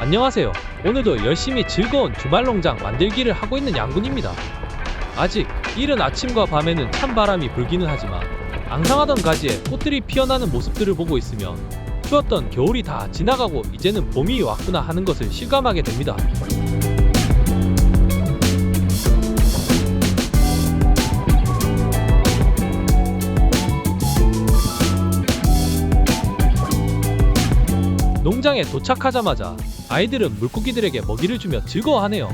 안녕하세요. 오늘도 열심히 즐거운 주말 농장 만들기를 하고 있는 양군입니다. 아직 이른 아침과 밤에는 찬바람이 불기는 하지만 앙상하던 가지에 꽃들이 피어나는 모습들을 보고 있으면 추웠던 겨울이 다 지나가고 이제는 봄이 왔구나 하는 것을 실감하게 됩니다. 농장에 도착하자마자 아이들은 물고기들에게 먹이를 주며 즐거워하네요.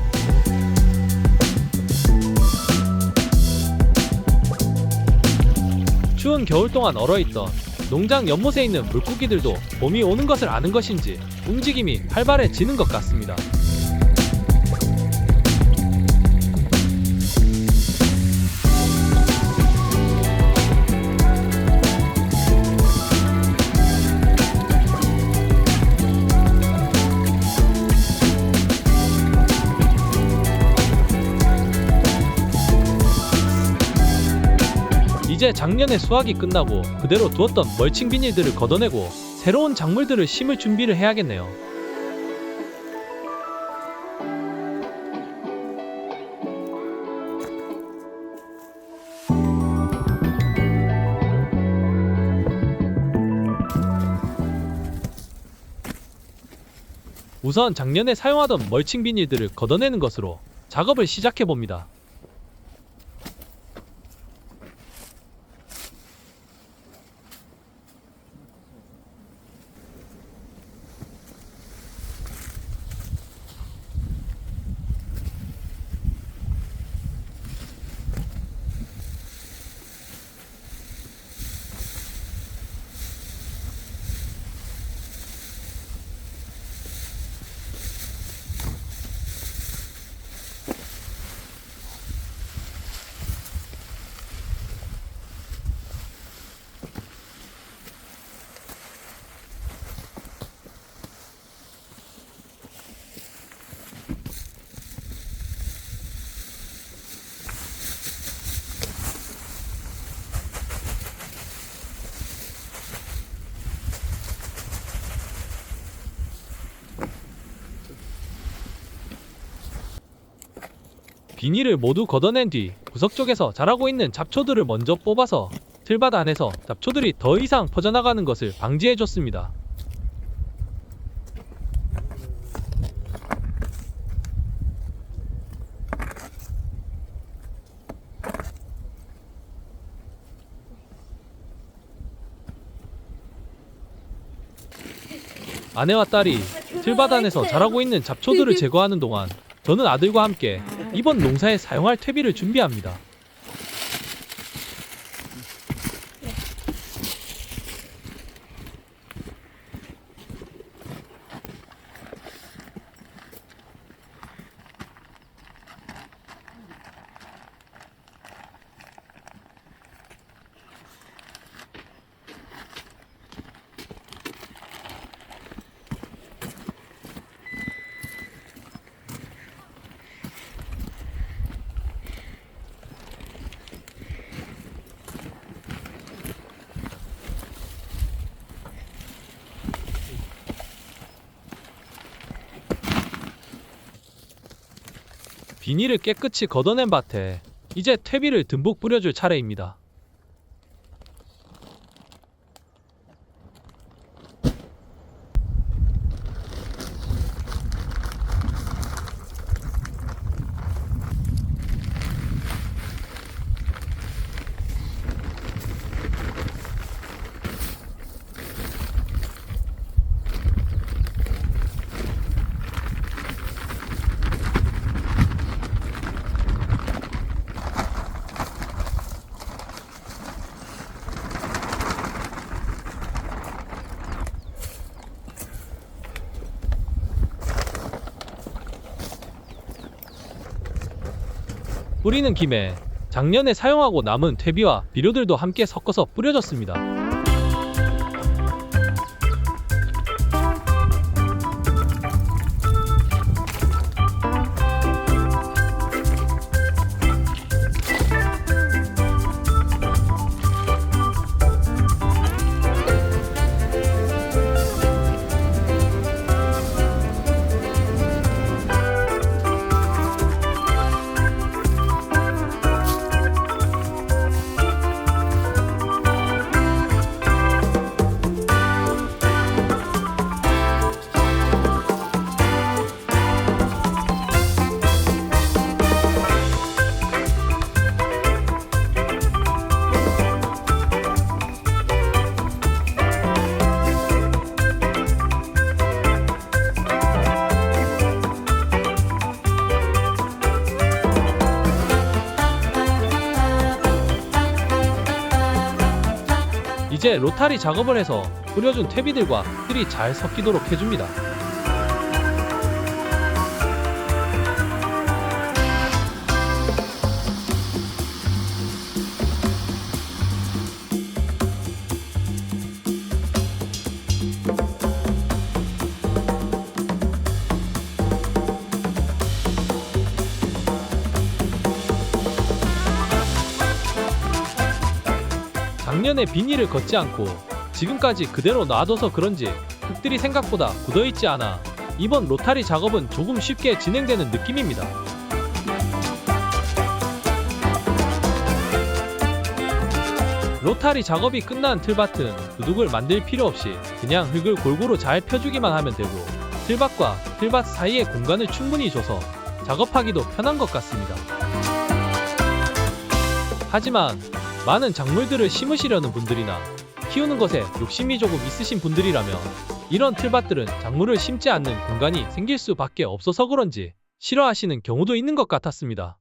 추운 겨울 동안 얼어있던 농장 연못에 있는 물고기들도 봄이 오는 것을 아는 것인지 움직임이 활발해지는 것 같습니다. 이제 작년에 수확이 끝나고 그대로 두었던 멀칭 비닐들을 걷어내고 새로운 작물들을 심을 준비를 해야겠네요. 우선 작년에 사용하던 멀칭 비닐들을 걷어내는 것으로 작업을 시작해 봅니다. 비닐을 모두 걷어낸 뒤 구석 쪽에서 자라고 있는 잡초들을 먼저 뽑아서 틀밭 안에서 잡초들이 더 이상 퍼져나가는 것을 방지해줬습니다. 아내와 딸이 틀밭 안에서 자라고 있는 잡초들을 제거하는 동안 저는 아들과 함께 이번 농사에 사용할 퇴비를 준비합니다. 비닐을 깨끗이 걷어낸 밭에 이제 퇴비를 듬뿍 뿌려줄 차례입니다. 뿌리는 김에 작년에 사용하고 남은 퇴비와 비료들도 함께 섞어서 뿌려줬습니다. 이제 로타리 작업을 해서 뿌려준 퇴비들과 흙들이 잘 섞이도록 해줍니다. 작년에 비닐을 걷지 않고 지금까지 그대로 놔둬서 그런지 흙들이 생각보다 굳어있지 않아 이번 로타리 작업은 조금 쉽게 진행되는 느낌입니다. 로타리 작업이 끝난 틀밭은 두둑을 만들 필요 없이 그냥 흙을 골고루 잘 펴주기만 하면 되고, 틀밭과 틀밭 사이에 공간을 충분히 줘서 작업하기도 편한 것 같습니다. 하지만 많은 작물들을 심으시려는 분들이나 키우는 것에 욕심이 조금 있으신 분들이라면 이런 틀밭들은 작물을 심지 않는 공간이 생길 수밖에 없어서 그런지 싫어하시는 경우도 있는 것 같았습니다.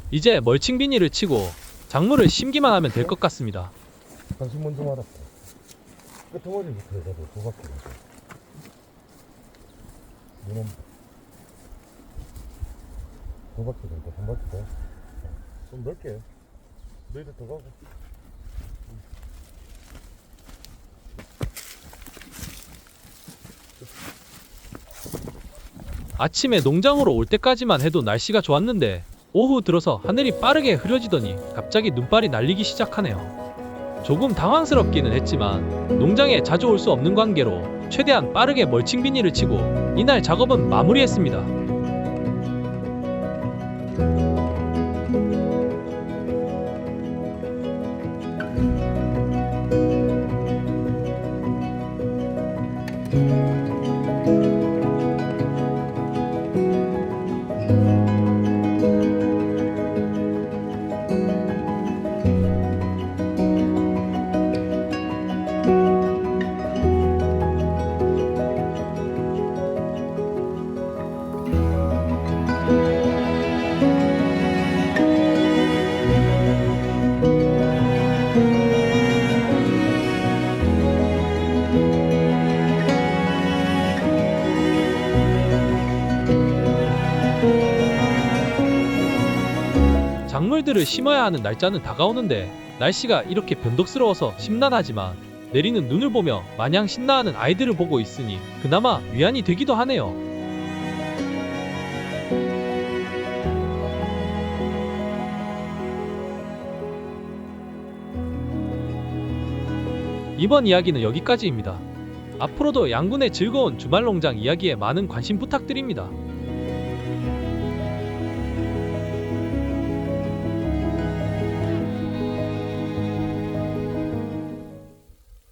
이제 멀칭 비닐을 치고 작물을 심기만 하면 될 것 같습니다. 당신 먼저 말았다. 끄트머리부터 해가지고 두 바퀴 가자. 이놈 두 바퀴 정도, 한 바퀴 더. 좀 넓게. 너희들 더 가고. 아침에 농장으로 올 때까지만 해도 날씨가 좋았는데 오후 들어서 하늘이 빠르게 흐려지더니 갑자기 눈발이 날리기 시작하네요. 조금 당황스럽기는 했지만 농장에 자주 올 수 없는 관계로 최대한 빠르게 멀칭 비닐을 치고 이날 작업은 마무리했습니다. 작물들을 심어야 하는 날짜는 다가오는데 날씨가 이렇게 변덕스러워서 심란하지만 내리는 눈을 보며 마냥 신나하는 아이들을 보고 있으니 그나마 위안이 되기도 하네요. 이번 이야기는 여기까지입니다. 앞으로도 양군의 즐거운 주말농장 이야기에 많은 관심 부탁드립니다.